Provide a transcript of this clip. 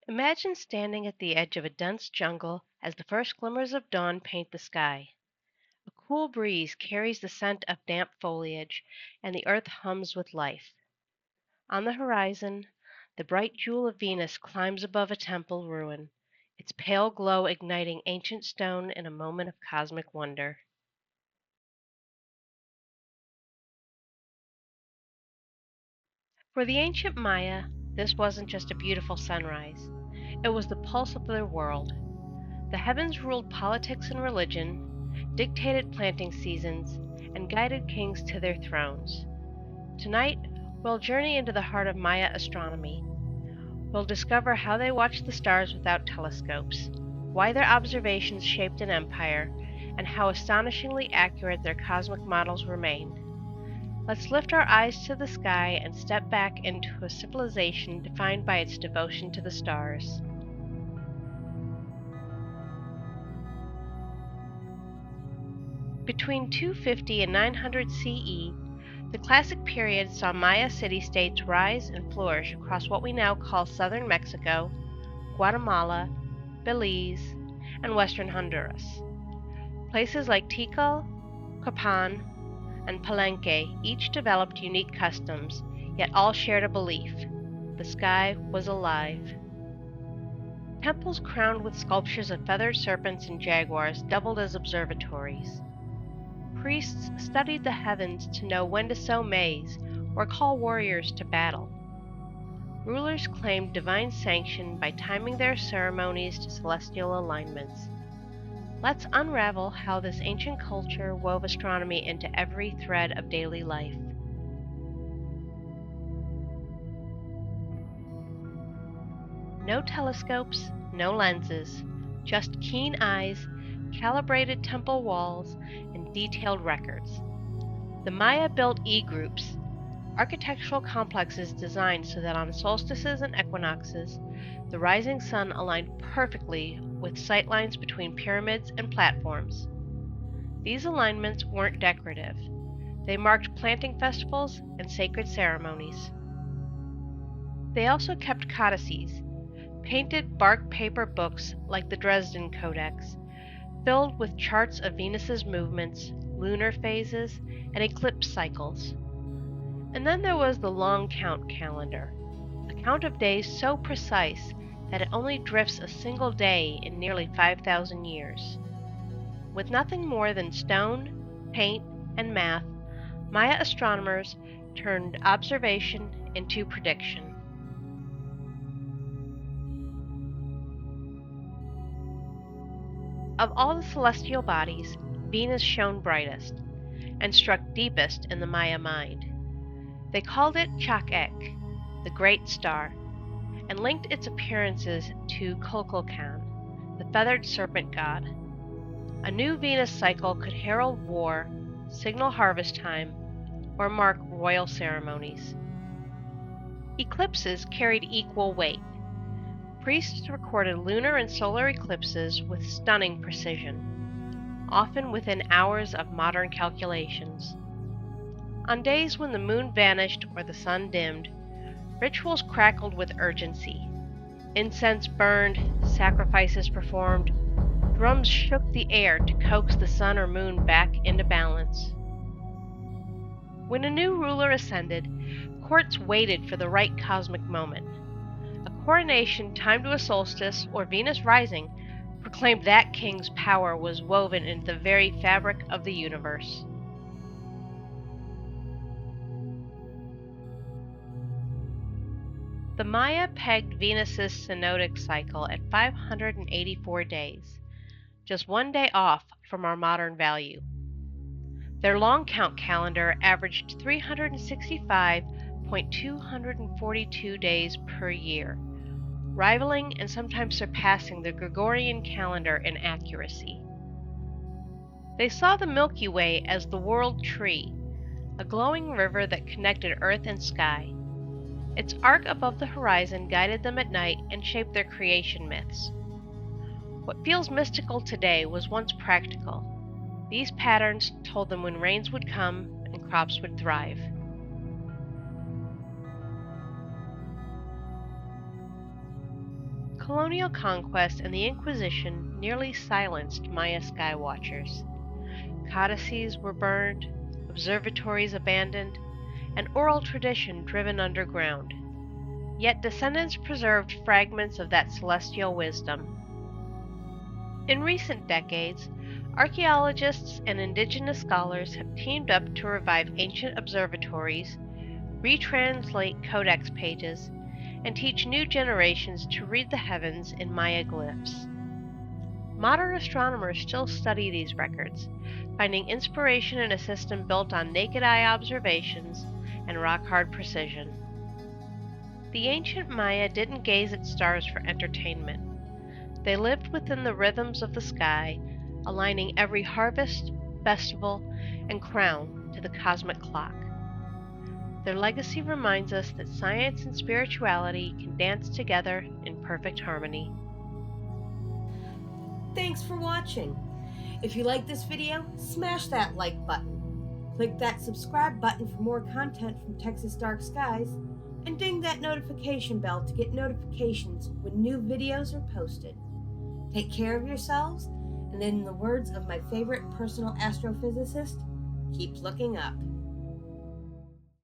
Imagine standing at the edge of a dense jungle as the first glimmers of dawn paint the sky. A cool breeze carries the scent of damp foliage, and the earth hums with life. On the horizon, the bright jewel of Venus climbs above a temple ruin, its pale glow igniting ancient stone in a moment of cosmic wonder. For the ancient Maya, this wasn't just a beautiful sunrise. It was the pulse of their world. The heavens ruled politics and religion, dictated planting seasons, and guided kings to their thrones. Tonight, we'll journey into the heart of Maya astronomy. We'll discover how they watched the stars without telescopes, why their observations shaped an empire, and how astonishingly accurate their cosmic models remain. Let's lift our eyes to the sky and step back into a civilization defined by its devotion to the stars. Between 250 and 900 CE, the Classic period saw Maya city-states rise and flourish across what we now call southern Mexico, Guatemala, Belize, and western Honduras. Places like Tikal, Copan, and Palenque each developed unique customs, yet all shared a belief: the sky was alive. Temples crowned with sculptures of feathered serpents and jaguars doubled as observatories. Priests studied the heavens to know when to sow maize or call warriors to battle. Rulers claimed divine sanction by timing their ceremonies to celestial alignments. Let's unravel how this ancient culture wove astronomy into every thread of daily life. No telescopes, no lenses, just keen eyes, calibrated temple walls, and detailed records. The Maya built E-groups, architectural complexes designed so that on solstices and equinoxes, the rising sun aligned perfectly with sightlines between pyramids and platforms. These alignments weren't decorative. They marked planting festivals and sacred ceremonies. They also kept codices, painted bark paper books like the Dresden Codex, filled with charts of Venus's movements, lunar phases, and eclipse cycles. And then there was the long count calendar, a count of days so precise that it only drifts a single day in nearly 5,000 years. With nothing more than stone, paint, and math, Maya astronomers turned observation into prediction. Of all the celestial bodies, Venus shone brightest and struck deepest in the Maya mind. They called it Chak-ek, the great star, and linked its appearances to Kukulkan, the feathered serpent god. A new Venus cycle could herald war, signal harvest time, or mark royal ceremonies. Eclipses carried equal weight. Priests recorded lunar and solar eclipses with stunning precision, often within hours of modern calculations. On days when the moon vanished or the sun dimmed, rituals crackled with urgency. Incense burned, sacrifices performed, drums shook the air to coax the sun or moon back into balance. When a new ruler ascended, courts waited for the right cosmic moment. A coronation timed to a solstice or Venus rising proclaimed that king's power was woven into the very fabric of the universe. The Maya pegged Venus's synodic cycle at 584 days, just one day off from our modern value. Their long count calendar averaged 365.242 days per year, rivaling and sometimes surpassing the Gregorian calendar in accuracy. They saw the Milky Way as the world tree, a glowing river that connected earth and sky. Its arc above the horizon guided them at night and shaped their creation myths. What feels mystical today was once practical. These patterns told them when rains would come and crops would thrive. Colonial conquest and the Inquisition nearly silenced Maya skywatchers. Codices were burned, observatories abandoned, and oral tradition driven underground. Yet descendants preserved fragments of that celestial wisdom. In recent decades, archaeologists and indigenous scholars have teamed up to revive ancient observatories, retranslate Codex pages, and teach new generations to read the heavens in Maya glyphs. Modern astronomers still study these records, finding inspiration in a system built on naked eye observations and rock-hard precision. The ancient Maya didn't gaze at stars for entertainment. They lived within the rhythms of the sky, aligning every harvest, festival, and crown to the cosmic clock. Their legacy reminds us that science and spirituality can dance together in perfect harmony. Thanks for watching. If you like this video, smash that like button. Click that subscribe button for more content from Texas Dark Skies, and ding that notification bell to get notifications when new videos are posted. Take care of yourselves, and in the words of my favorite personal astrophysicist, keep looking up.